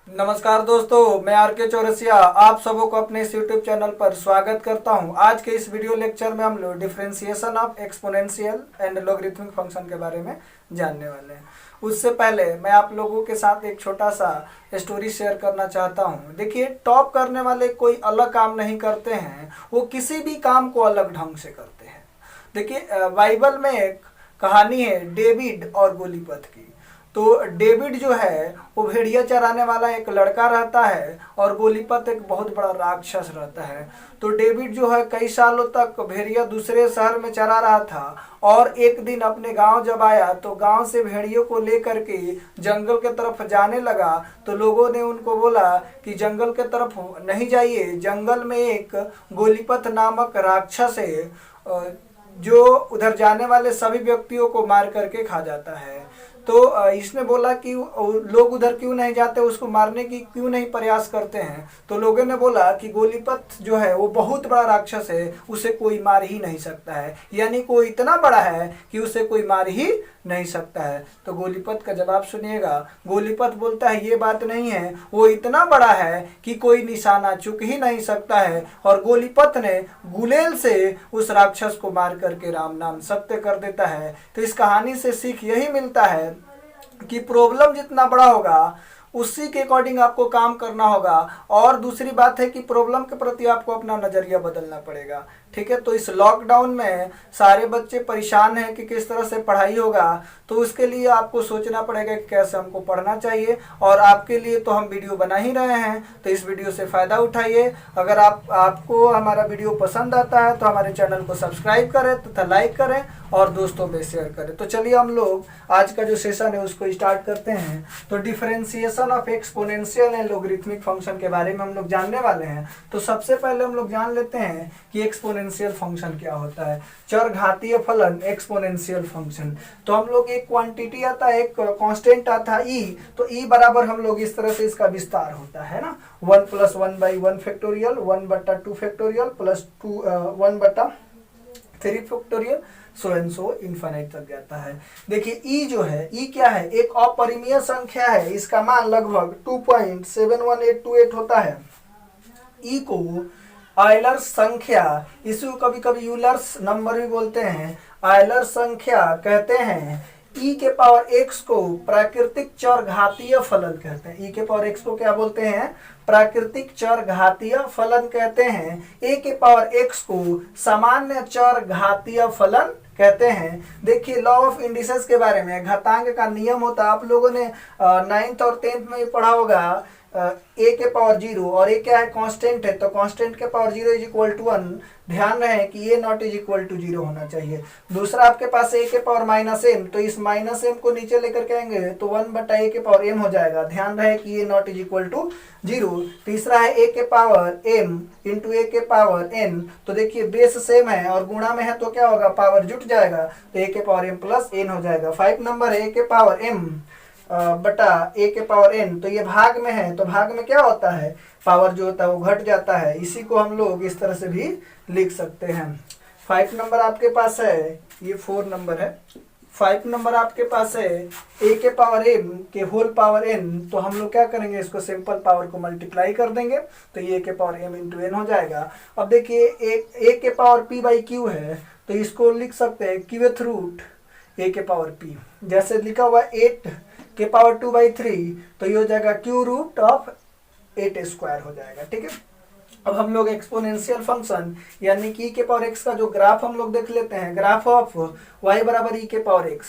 नमस्कार दोस्तों, मैं आर के चौरसिया आप सबों को अपने इस यूट्यूब चैनल पर स्वागत करता हूं। आज के इस वीडियो लेक्चर में हम लोग differentiation of exponential and logarithmic function के बारे में जानने वाले हैं। उससे पहले मैं आप लोगों के साथ एक छोटा सा स्टोरी शेयर करना चाहता हूं। देखिए, टॉप करने वाले कोई अलग काम नहीं करते हैं, वो किसी भी काम को अलग ढंग से करते हैं। देखिए, बाइबल में एक कहानी है डेविड और गोलीपत की। तो डेविड जो है वो भेड़िया चराने वाला एक लड़का रहता है और गोलीपत एक बहुत बड़ा राक्षस रहता है। तो डेविड जो है कई सालों तक भेड़िया दूसरे शहर में चरा रहा था और एक दिन अपने गांव जब आया तो गांव से भेड़ियों को लेकर के जंगल के तरफ जाने लगा। तो लोगों ने उनको बोला कि जंगल के तरफ नहीं जाइए, जंगल में एक गोलीपत नामक राक्षस है जो उधर जाने वाले सभी व्यक्तियों को मार करके खा जाता है। तो इसने बोला कि लोग उधर क्यों नहीं जाते, उसको मारने की क्यों नहीं प्रयास करते हैं। तो लोगों ने बोला कि गोलीपत जो है वो बहुत बड़ा राक्षस है, उसे कोई मार ही नहीं सकता है, यानी कोई इतना बड़ा है कि उसे कोई मार ही नहीं सकता है। तो गोलीपत का जवाब सुनिएगा। गोलीपत बोलता है ये बात नहीं है, वो इतना बड़ा है कि कोई निशाना चूक ही नहीं सकता है। और गोलीपत ने गुलेल से उस राक्षस को मार करके राम नाम सत्य कर देता है। तो इस कहानी से सीख यही मिलता है कि प्रॉब्लम जितना बड़ा होगा उसी के अकॉर्डिंग आपको काम करना होगा। और दूसरी बात है कि प्रॉब्लम के प्रति आपको अपना नज़रिया बदलना पड़ेगा। ठीक है, तो इस लॉकडाउन में सारे बच्चे परेशान हैं कि किस तरह से पढ़ाई होगा। तो उसके लिए आपको सोचना पड़ेगा कि कैसे हमको पढ़ना चाहिए, और आपके लिए तो हम वीडियो बना ही रहे हैं। तो इस वीडियो से फ़ायदा उठाइए। अगर आपको हमारा वीडियो पसंद आता है तो हमारे चैनल को सब्सक्राइब करें तथा लाइक करें और दोस्तों में शेयर करें। तो चलिए हम लोग आज का जो सेशन है उसको स्टार्ट करते हैं। तो differentiation of exponential and logarithmic function के बारे में हम लोग जानने वाले हैं। तो सबसे पहले हम लोग जान लेते हैं कि एक्सपोनेंशियल फंक्शन क्या होता है। चर घातीय फलन एक्सपोनेंशियल फंक्शन। तो हम लोग एक क्वांटिटी आता है, एक कांस्टेंट आता है ई। तो ई बराबर हम लोग इस तरह से इसका विस्तार होता है ना, 1 + 1/1 factorial, 1/2 factorial plus 1/3 factorial, so and so infinite तक जाता है। देखिए ई जो है, ई क्या है, एक अपरिमेय संख्या है। इसका मान लगभग 2.71828 होता है। ई को आयलर्स संख्या, इसको कभी कभी यूलर्स नंबर भी बोलते हैं, आयलर्स संख्या कहते हैं। ई के पावर एक्स को प्राकृतिक चर घातीय फलन कहते हैं। ई के पावर एक्स को क्या बोलते हैं? प्राकृतिक चर घातीय फलन कहते हैं। ए के पावर एक्स को सामान्य चर घातीय फलन कहते हैं। देखिए, लॉ ऑफ इंडिसेस के बारे में, घातांक का नियम होता है। आप लोगों ने 9th और 10th में पढ़ा होगा। ए के पावर 0 और ए क्या है? कांस्टेंट है। तो कांस्टेंट के पावर 0 = 1। ध्यान रहे कि ए नॉट = 0 होना चाहिए। दूसरा आपके पास ए के पावर -m, तो इस -m को नीचे लेकर के आएंगे तो 1/a के पावर m हो जाएगा। ध्यान रहे कि ए नॉट = 0। तीसरा है ए के पावर m इंटू ए के पावर n। तो देखिए बेस सेम है और गुणा में है तो क्या होगा? पावर जुट जाएगा, तो ए के पावर m प्लस n हो जाएगा। 5 नंबर है ए के पावर m बटा ए के पावर n। तो ये भाग में है, तो भाग में क्या होता है? पावर जो होता है वो घट जाता है। इसी को हम लोग इस तरह से भी लिख सकते हैं। 5 नंबर आपके पास है, ये 4 नंबर है। 5 नंबर आपके पास है ए के पावर m के होल पावर n। तो हम लोग क्या करेंगे? इसको सिंपल पावर को मल्टीप्लाई कर देंगे तो ये के पावर m इंटू n हो जाएगा। अब देखिए ए के पावर p/q है, तो इसको लिख सकते हैं क्यूथ रूट ए के पावर p। जैसे लिखा हुआ 8 के पावर 2/3, तो ये हो जाएगा q√8² हो जाएगा। ठीक है, अब हम लोग एक्सपोनेंशियल फंक्शन यानी कि e के पावर x का जो ग्राफ हम लोग देख लेते हैं। ग्राफ ऑफ y बराबर e के पावर x।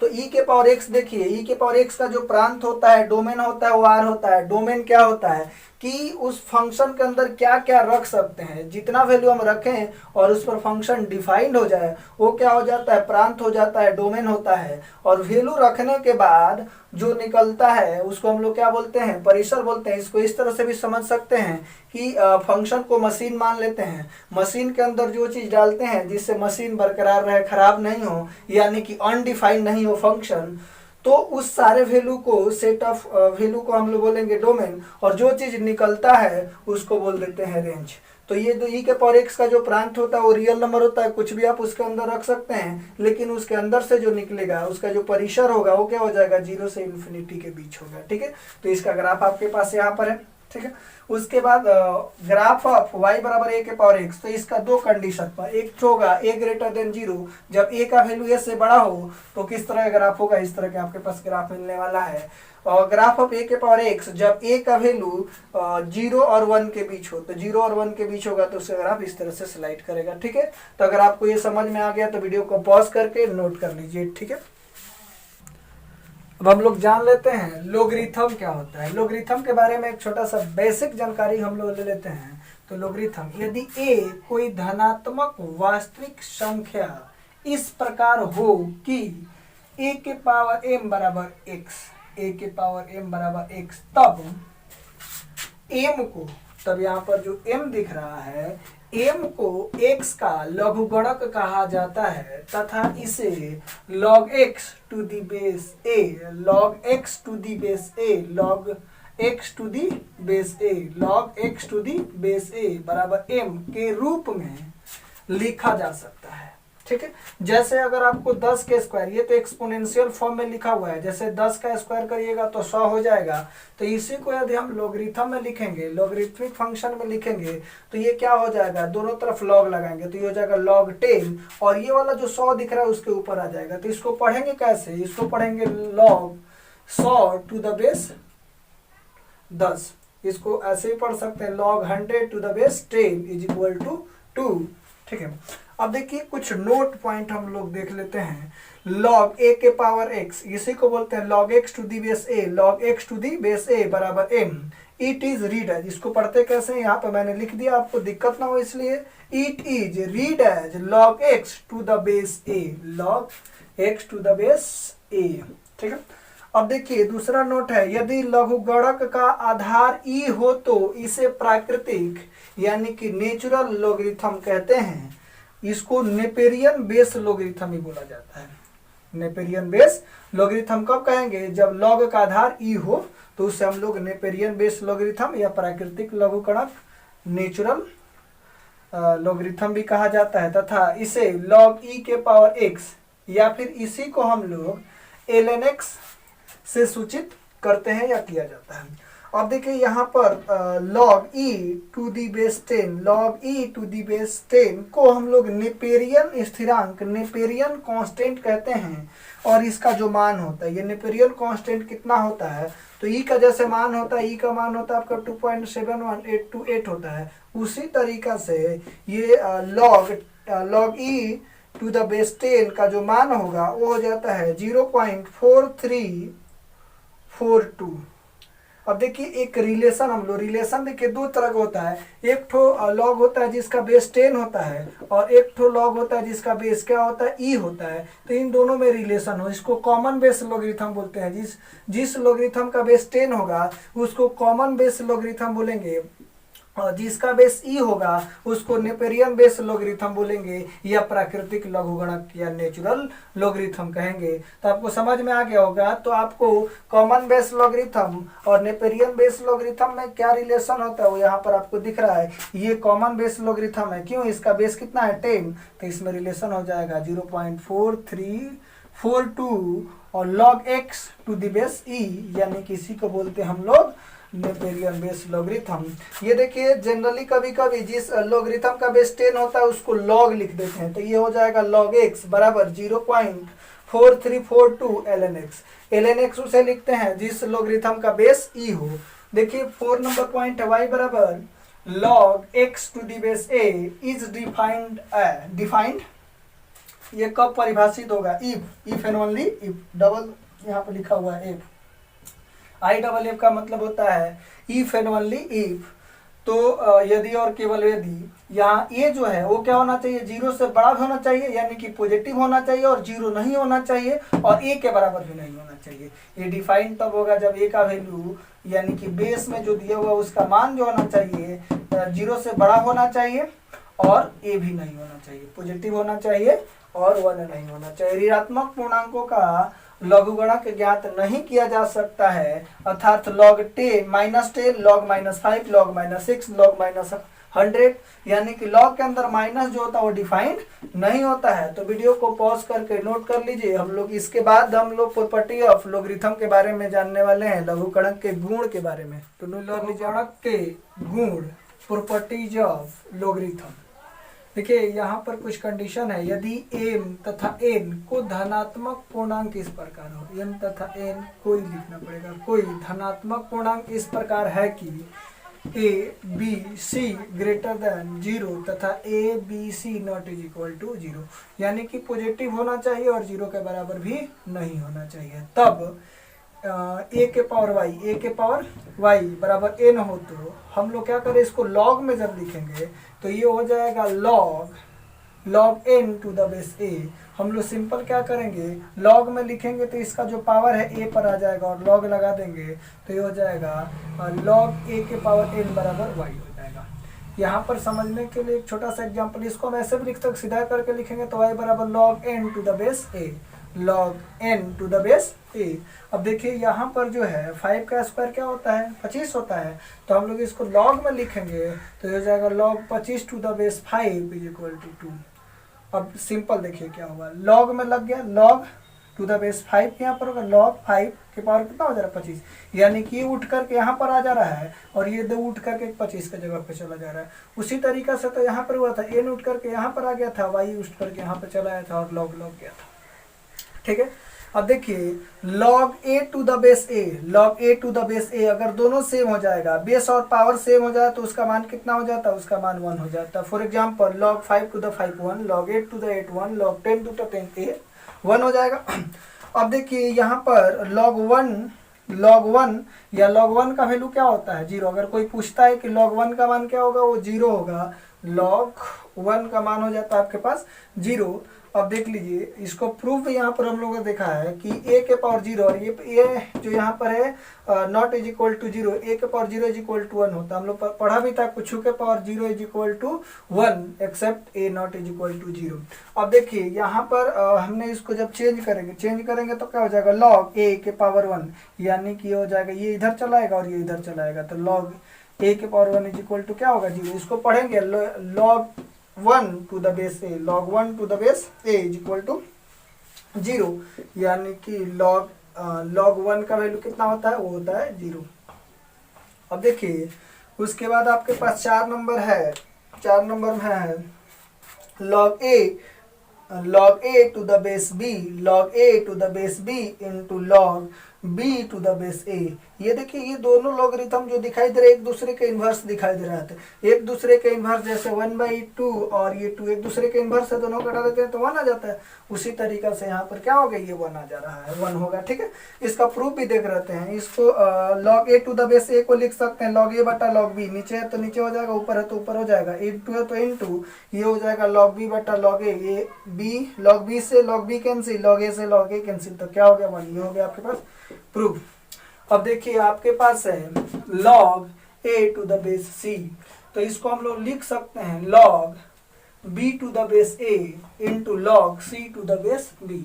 तो e के पावर x देखिए, e के पावर x का जो प्रांत होता है, डोमेन होता है, वो r होता है। डोमेन क्या होता है कि उस फंक्शन के अंदर क्या क्या रख सकते हैं, जितना वैल्यू हम रखें और उस पर फंक्शन डिफाइंड हो जाए वो क्या हो जाता है? प्रांत हो जाता है, डोमेन होता है। और वैल्यू रखने के बाद जो निकलता है उसको हम लोग क्या बोलते हैं? परिसर बोलते हैं। इसको इस तरह से भी समझ सकते हैं कि फंक्शन को मशीन मान लेते हैं। मशीन के अंदर जो चीज़ डालते हैं जिससे मशीन बरकरार रहे, खराब नहीं हो, यानी कि अनडिफाइंड नहीं हो फंक्शन, तो उस सारे वैल्यू को, सेट ऑफ वैल्यू को हम लोग बोलेंगे डोमेन, और जो चीज निकलता है उसको बोल देते हैं रेंज। तो ये जो ई के पावर एक्स का जो प्रांत होता है वो रियल नंबर होता है, कुछ भी आप उसके अंदर रख सकते हैं, लेकिन उसके अंदर से जो निकलेगा उसका जो परिसर होगा वो क्या हो जाएगा, 0 से इन्फिनिटी के बीच होगा। ठीक है, तो इसका ग्राफ आपके पास यहाँ पर है। ठीक है, उसके बाद ग्राफ ऑफ y बराबर a के पावर x, तो इसका दो कंडीशन पर, एक तो होगा a ग्रेटर देन 0, जब a का वैल्यू a से बड़ा हो तो किस तरह का ग्राफ होगा, इस तरह के आपके पास ग्राफ मिलने वाला है। और ग्राफ ऑफ a के पावर x, जब a का वैल्यू 0 और 1 के बीच हो, तो 0 और 1 के बीच होगा तो उसका ग्राफ इस तरह से स्लाइड करेगा। ठीक है, तो अगर आपको ये समझ में आ गया तो वीडियो को पॉज करके नोट कर लीजिए। ठीक है, अब हम लोग जान लेते हैं लोगरिथम क्या होता है। लोगरिथम के बारे में एक छोटा सा बेसिक जानकारी हम लोग ले लेते हैं। तो लोगरिथम, यदि a कोई धनात्मक वास्तविक संख्या इस प्रकार हो कि a के पावर m बराबर x, a के पावर m बराबर x, तब m को, तब यहाँ पर जो m दिख रहा है, m को x का लघुगणक कहा जाता है तथा इसे log x to the base a, log x to the base a, log x to the base a, log x to the base a बराबर m के रूप में लिखा जा सकता है। ठीक है, जैसे अगर आपको 10 के स्क्वायर, ये तो एक्सपोनेंशियल फॉर्म में लिखा हुआ है, जैसे 10 का स्क्वायर करिएगा तो 100 हो जाएगा। तो इसी को यदि हम लोगरिथम में लिखेंगे, लोगरिथमिक फंक्शन में लिखेंगे, तो ये क्या हो जाएगा, दोनों तरफ लॉग लगाएंगे तो ये हो जाएगा log 10, और ये वाला जो 100 दिख रहा है उसके ऊपर आ जाएगा। तो इसको पढ़ेंगे कैसे, इसको पढ़ेंगे log 100 टू द बेस 10, इसको ऐसे ही पढ़ सकते हैं log 100 to the base 10 is equal to 2। ठीक है, अब देखिए कुछ नोट पॉइंट हम लोग देख लेते हैं। log a के पावर x, इसी को बोलते हैं log x to the base a, log x to the base a बराबर m। It is read as, इसको पढ़ते कैसे, यहाँ पे मैंने लिख दिया, आपको दिक्कत ना हो इसलिए। It is read as log x to the base a, log x to the base a। ठीक है, अब देखिए दूसरा नोट है, यदि लघुगणक का आधार e हो तो इसे प्राकृतिक यानी कि नेचुरल लोगरिथम कहते हैं। इसको नेपेरियन बेस लोगरिथम ही बोला जाता है। नेपेरियन बेस लोगरिथम कब कहेंगे, जब लॉग का आधार ई हो तो उसे हम लोग नेपेरियन बेस लोगरिथम या प्राकृतिक लघुगणक नेचुरल लोगरिथम भी कहा जाता है, तथा इसे log e के पावर x या फिर इसी को हम लोग ln x से सूचित करते हैं या किया जाता है। अब देखिए यहाँ पर log e to the base 10, log e to the base 10 को हम लोग नेपेरियन स्थिरांक, नेपेरियन कांस्टेंट कहते हैं। और इसका जो मान होता है, ये नेपेरियन कांस्टेंट कितना होता है, तो e का जैसे मान होता है, e का मान होता है आपका 2.71828 होता है। उसी तरीका से ये log e to the base 10 का जो मान होगा वो हो जाता है 0.4342। अब देखिए एक रिलेशन, हम लोग रिलेशन देखिए दो तरह का होता है, एक ठो लॉग होता है जिसका बेस 10 होता है, और एक ठो लॉग होता है जिसका बेस क्या होता है, ई होता है। तो इन दोनों में रिलेशन हो, इसको कॉमन बेस लोगरिथम बोलते हैं। जिस लोगरिथम का बेस 10 होगा उसको कॉमन बेस लोगरिथम बोलेंगे, और जिसका बेस ई होगा उसको नेपेरियन बेस लोगरिथम बोलेंगे या प्राकृतिक लघुगणक या नेचुरल लोगरिथम कहेंगे। तो आपको समझ में आ गया होगा। तो आपको कॉमन बेस लोगरिथम और नेपेरियन बेस लोगरिथम में क्या रिलेशन होता है वो यहाँ पर आपको दिख रहा है। ये कॉमन बेस लोगरिथम है, क्यों, इसका बेस कितना है 10, तो इसमें रिलेशन हो जाएगा 0.4342 और log x to the base e, यानी कि इसी को बोलते हैं हम लोग नेपेरियन बेस लोगरिथम। ये देखिए जनरली कभी कभी जिस लोगरिथम का बेस 10 होता है उसको log लिख देते हैं, तो ये हो जाएगा log x बराबर 0.4342 ln x। ln x उसे लिखते हैं जिस लोगरिथम का बेस e हो। देखिए 4 नंबर पॉइंट है, y बराबर log x to the base a is defined, ये कब परिभाषित होगा, if and only if, double यहाँ पर लिखा हुआ है इफ, IFF का मतलब होता है इफ एंड ओनली इफ। तो यदि और केवल यदि, यहाँ ये जो है वो क्या होना चाहिए, 0 से बड़ा होना चाहिए यानी कि पॉजिटिव होना चाहिए, और 0 नहीं होना चाहिए, और a के बराबर भी नहीं होना चाहिए। ये डिफाइन तब होगा जब a का वैल्यू यानी कि बेस में जो दिया हुआ उसका मान जो होना चाहिए 0 से बड़ा होना चाहिए, और a भी नहीं होना चाहिए, पॉजिटिव होना चाहिए और 1 नहीं होना चाहिए। ऋणात्मक पूर्णांकों का लघुगणक ज्ञात नहीं किया जा सकता है, अर्थात log 10 -10 log -5 log -6 log -100, यानी कि log के अंदर माइनस जो होता है वो डिफाइंड नहीं होता है। तो वीडियो को पॉज करके नोट कर लीजिए। हम लोग इसके बाद हम लोग प्रॉपर्टी ऑफ लॉगरिथम के बारे में जानने वाले हैं, लघुगणक के गुण के बारे में। तो लघुगणक के गुण, प्रॉपर्टीज ऑफ लॉगरिथम। देखिए यहाँ पर कुछ कंडीशन है। यदि m तथा n को धनात्मक पूर्णांक इस प्रकार हो, m तथा n कोई लिखना पड़ेगा, कोई धनात्मक पूर्णांक इस प्रकार है कि a b c greater than 0 तथा a b c not is equal to 0, यानी कि पॉजिटिव होना चाहिए और 0 के बराबर भी नहीं होना चाहिए। तब a के पावर y बराबर n हो तो हम लोग क्या करें, इसको log में जब लिखेंगे तो ये हो जाएगा log n to the base a। हम लोग सिंपल क्या करेंगे, log में लिखेंगे तो इसका जो पावर है a पर आ जाएगा और log लगा देंगे तो ये हो जाएगा log a के पावर n बराबर y हो जाएगा। यहाँ पर समझने के लिए एक छोटा सा एग्जांपल, इसको हम ऐसे भी लिख सकते, सीधा करके लिखेंगे तो y बराबर log n to the base a, log n to the base a। अब देखिए यहाँ पर जो है 5 का स्क्वायर क्या होता है, 25 होता है, तो हम लोग इसको log में लिखेंगे तो ये हो जाएगा log 25 to the base 5 is equal to 2। अब सिंपल देखिए क्या होगा, log में लग गया, log टू द बेस 5 यहाँ पर होगा, log 5 के पावर कितना हो जा रहा है 25, यानी कि ये उठ करके यहाँ पर आ जा रहा है और ये 2 उठ करके 25 के जगह पे चला जा रहा है। उसी तरीका से तो यहाँ पर हुआ था, n उठ करके यहाँ पर आ गया था, y उठ करके यहाँ पर चला आया था और log गया था। ठीक है, अब देखिए log a to the base a, log a to the base a अगर दोनों सेम हो जाएगा, बेस और पावर सेम हो जाए तो उसका मान कितना हो जाता है, उसका मान 1 हो जाता है। For example log 5 to the 5 1, log 8 to the 8 1, log 10 to the 10 1 हो जाएगा। अब देखिए यहाँ पर log 1 या log 1 का वैल्यू क्या होता है, 0। अगर कोई पूछता है कि log 1 का मान क्या होगा, वो 0 होगा, log 1 का मान हो जाता है आपके पास 0। अब देख लीजिए, इसको प्रूफ यहाँ पर हम लोगों ने देखा है कि a के पावर 0 और ये जो यहाँ पर है not is equal to 0, a के पावर 0 इज इक्वल टू 1 होता है। हम लोग पढ़ा भी था, कुछ के power 0 is equal to 1 except a not is equal to 0। अब देखिए यहाँ पर हमने इसको जब चेंज करेंगे तो क्या हो जाएगा, log a के पावर 1, यानी कि हो जाएगा ये इधर चलाएगा और ये इधर चलाएगा, तो log a के पावर 1 इज इक्वल टू क्या होगा, 0। इसको पढ़ेंगे log 1 to the base a, log 1 to the base a is equal to 0, यानी कि log 1 का वैल्यू कितना होता है, वो होता है 0। अब देखिए उसके बाद आपके पास 4 नंबर है, 4 नंबर में है log a to the base b, log a to the base b into log b to the base a। ये देखिए ये दोनों लॉगरिथम जो दिखाई दे रहे हैं एक दूसरे के इन्वर्स दिखाई दे रहा है, एक दूसरे के इन्वर्स, जैसे 1/2 और ये 2 एक दूसरे के इन्वर्स से दोनों कटा देते हैं तो 1 आ जाता है। उसी तरीका से यहाँ पर क्या हो गया, ये 1 आ जा रहा है, 1 होगा। ठीक है, इसका प्रूफ भी देख रहते हैं। इसको log a to the base a को लिख सकते हैं log a बटा log b, नीचे है तो नीचे हो जाएगा, ऊपर है तो ऊपर हो जाएगा, इंटू है तो इंटू, ये हो जाएगा log b बटा log a, ये b log b से log b cancel, log a से log a कैंसिल, तो क्या हो गया 1। ये हो गया आपके पास प्रूफ। अब देखिए आपके पास है log a to the base c, तो इसको हम लोग लिख सकते हैं log b to the base a into log c to the base b।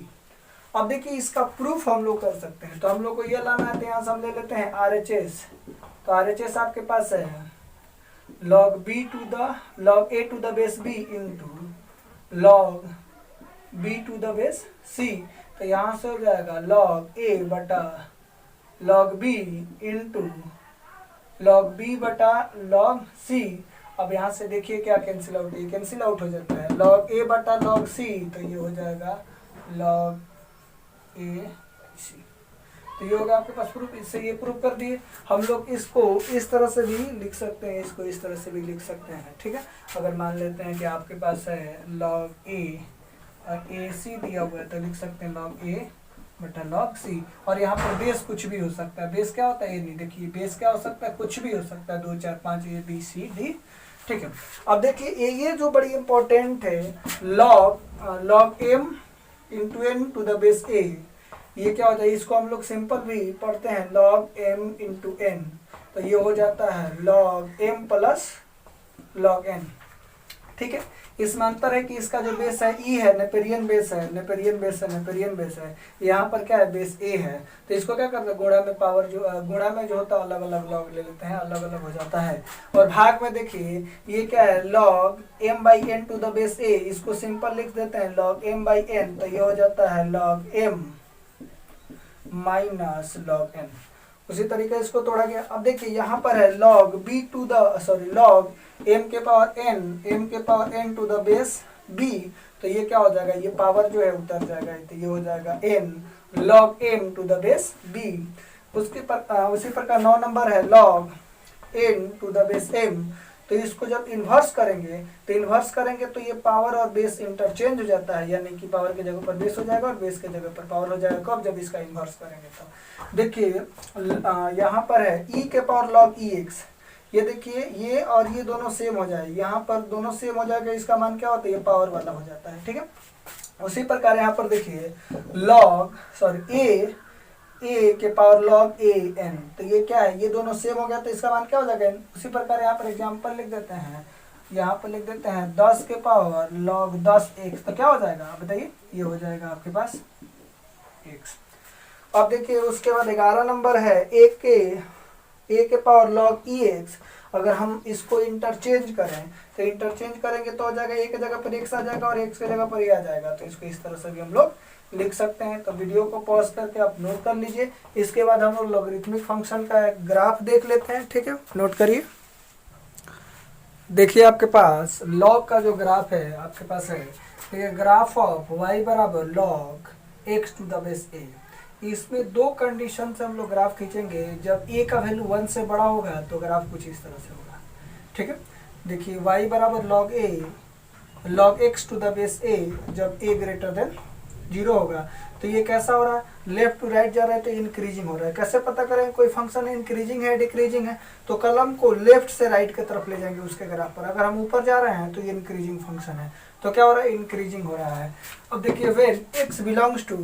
अब देखिए इसका प्रूफ हम लोग कर सकते हैं, तो हम लोग को ये लाना है, तो यहाँ से हम ले लेते हैं RHS। तो RHS आपके पास है log a to the base b into log b to the base c, तो यहाँ से हो जाएगा log a बटा log b into log b बटा log c। अब यहाँ से देखिए क्या कैंसिल आउट, ये कैंसिल आउट हो जाता है, log a बटा log c, तो ये हो जाएगा log a c। तो ये होगा आपके पास प्रूफ। इससे ये प्रूफ कर दिए। हम लोग इसको इस तरह से भी लिख सकते हैं, इसको इस तरह से भी लिख सकते हैं। ठीक है, अगर मान लेते हैं कि आपके पास है log a और ac दिया हुआ है तो लिख सकते हैं log a बटा log c, और यहाँ पर बेस कुछ भी हो सकता है। बेस क्या होता है, ये नहीं, देखिए बेस क्या हो सकता है, कुछ भी हो सकता है, 2 4 5 a b c d। ठीक है, अब देखिए ये जो बड़ी इंपॉर्टेंट है, log m into n to the base a, ये क्या होता है, इसको हम लोग सिंपल भी पढ़ते हैं log m इंटू n, तो ये हो जाता है log m plus log n। ठीक है। इसमें अंतर है कि इसका जो बेस है ई है, नेपेरियन बेस है, नेपेरियन बेस है, नेपेरियन बेस है। यहाँ पर क्या है, बेस ए है। तो इसको क्या करते हैं, गुणा में पावर जो गुणा में जो होता है अलग अलग लॉग ले लेते हैं, अलग अलग हो जाता है। और भाग में देखिए ये क्या है, log m by n to the base a, इसको सिंपल लिख देते हैं लॉग m बाई एन, तो ये हो जाता है log m minus log n। उसी तरीके से इसको तोड़ा गया। अब देखिए यहाँ पर है log b to the log m के power n to the base b, तो ये क्या हो जाएगा, ये पावर जो है उतर जाएगा, तो ये हो जाएगा n log m to the base b। उसी प्रकार 9 नंबर है log n to the base m, तो इसको जब इन्वर्स करेंगे तो ये पावर और बेस इंटरचेंज हो जाता है, यानी कि पावर के जगह पर बेस हो जाएगा और बेस के जगह पर पावर हो जाएगा। कब, जब इसका इन्वर्स करेंगे तो देखिए यहाँ पर है e के पावर लॉग ex, ये देखिए ये और ये दोनों सेम हो जाए, यहाँ पर दोनों सेम हो जाएगा, इसका मान क्या होता है, ये पावर वाला हो जाता है। ठीक है। उसी प्रकार यहाँ पर देखिए a के पावर लॉग a n, तो ये क्या है, ये दोनों सेम हो गया, तो इसका मान क्या हो जाएगा n। उसी प्रकार यहाँ पर एग्जांपल लिख देते हैं, यहाँ पर लिख देते हैं 10 के पावर लॉग 10 x, तो क्या हो जाएगा बताइए, ये हो जाएगा आपके पास x। अब देखिए उसके बाद 11 नंबर है a के पावर लॉग ex, अगर हम इसको इंटरचेंज करें तो इंटरचेंज करेंगे तो हो जाएगा a के जगह पर x आ जाएगा और x के जगह पर a आ जाएगा, तो इसको इस तरह से भी हम लोग लिख सकते हैं। तो वीडियो को पॉज करके आप नोट कर लीजिए। इसके बाद हम लोग लॉगरिथमिक फंक्शन का एक ग्राफ देख लेते हैं। ठीक है, नोट करिए। देखिए आपके पास लॉग का जो ग्राफ है आपके पास है, ये ग्राफ ऑफ y बराबर log x to the base a। इसमें दो कंडीशन से हम लोग ग्राफ खींचेंगे। जब a का वैल्यू 1 से बड़ा होगा तो ग्राफ कुछ इस तरह से होगा। ठीक है, देखिए y बराबर log x to the base a, जब a ग्रेटर देन 0 होगा तो ये कैसा हो रहा है, लेफ्ट टू राइट जा रहा है, तो इंक्रीजिंग हो रहा है। कैसे पता करें कोई फंक्शन इंक्रीजिंग है डिक्रीजिंग है, तो कलम को लेफ्ट से राइट की तरफ ले जाएंगे उसके ग्राफ पर। अगर हम ऊपर जा रहे हैं तो ये इंक्रीजिंग फंक्शन है, तो क्या हो रहा है, इंक्रीजिंग हो रहा है। अब देखिए व्हेन x बिलोंग्स टू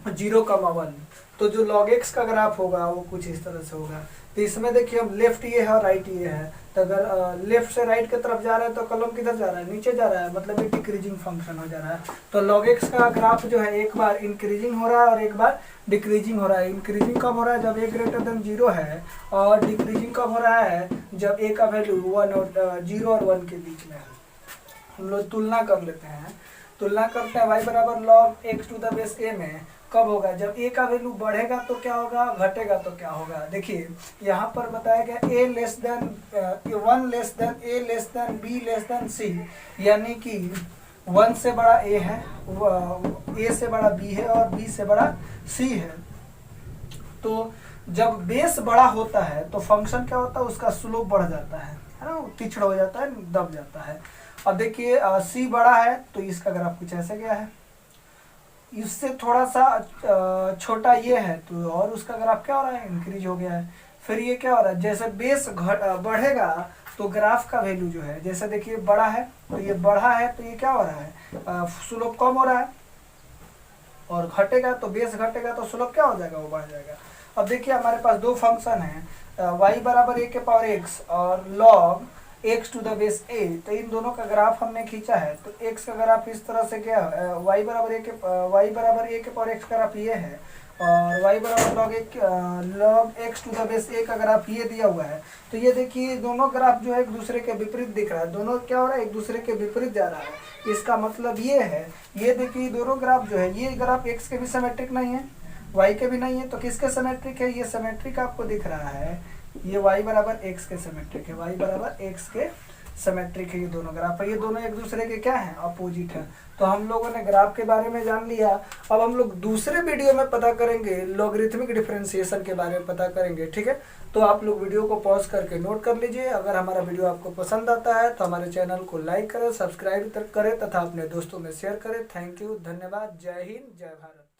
0,1, तो जो log x का ग्राफ होगा वो कुछ इस तरह से होगा। तो इसमें देखिए हम लेफ्ट ये है और राइट ये है, तो अगर लेफ्ट से राइट की तरफ जा रहे हैं तो कलम किधर जा रहा है, नीचे जा रहा है, मतलब ये डिक्रीजिंग फंक्शन हो जा रहा है। तो log x का ग्राफ जो है एक बार इंक्रीजिंग हो रहा है और एक बार डिक्रीजिंग हो रहा है। इंक्रीजिंग कब हो रहा है, जब a ग्रेटर देन 0 है, और डिक्रीजिंग कब हो रहा है, जब a का वैल्यू 0 और 1 के बीच में है। हम लोग तुलना कर लेते हैं, तुलना करते हैं y बराबर log x to the base a में कब होगा, जब a का वैल्यू बढ़ेगा तो क्या होगा, घटेगा तो क्या होगा। देखिए यहाँ पर बताया गया a less than 1 less than a less than b less than c, यानी कि 1 से बड़ा a है, a से बड़ा b है और b से बड़ा c है। तो जब बेस बड़ा होता है तो फंक्शन क्या होता है, उसका स्लोप बढ़ जाता है ना, तिछड़ हो जाता है, दब जाता है। अब देखिए c बड़ा है तो इसका ग्राफ कुछ ऐसे गया है, इससे थोड़ा सा छोटा ये है तो और उसका ग्राफ क्या हो रहा है, इंक्रीज हो गया है। फिर ये क्या हो रहा है, जैसे बेस बढ़ेगा तो ग्राफ का वैल्यू जो है, जैसे देखिए बड़ा है तो ये बढ़ा है तो ये क्या हो रहा है, स्लोप कम हो रहा है, और घटेगा तो बेस घटेगा तो स्लोप क्या हो जाएगा, वो बढ़ जाएगा। अब देखिए हमारे पास दो फंक्शन है, y बराबर a के पावर x और log x to the base a, तो इन दोनों का ग्राफ हमने खींचा है। तो x का ग्राफ इस तरह से क्या है, y बराबर a के पावर x का ग्राफ ये है, और y बराबर log x to the base a का ग्राफ ये दिया हुआ है। तो ये देखिए दोनों ग्राफ जो है एक दूसरे के विपरीत दिख रहा है, दोनों क्या हो रहा है, एक दूसरे के विपरीत जा रहा है। इसका मतलब ये है, ये देखिए दोनों ग्राफ जो है, ये ग्राफ x के भी सिमेट्रिक नहीं है, y के भी नहीं है, तो किसके सिमेट्रिक है, ये सिमेट्रिक आपको दिख रहा है, ये y बराबर x के सिमेट्रिक है, y बराबर x के सिमेट्रिक है। ये दोनों ग्राफ है, ये दोनों एक दूसरे के क्या है, अपोजिट है। तो हम लोगों ने ग्राफ के बारे में जान लिया। अब हम लोग दूसरे वीडियो में पता करेंगे लॉगरिथमिक डिफरेंशिएशन के बारे में पता करेंगे। ठीक है, तो आप लोग वीडियो को पॉज करके नोट कर लीजिए। अगर हमारा वीडियो आपको पसंद आता है तो हमारे चैनल को लाइक करें, सब्सक्राइब करें तथा अपने दोस्तों में शेयर करें। थैंक यू, धन्यवाद, जय हिंद, जय भारत।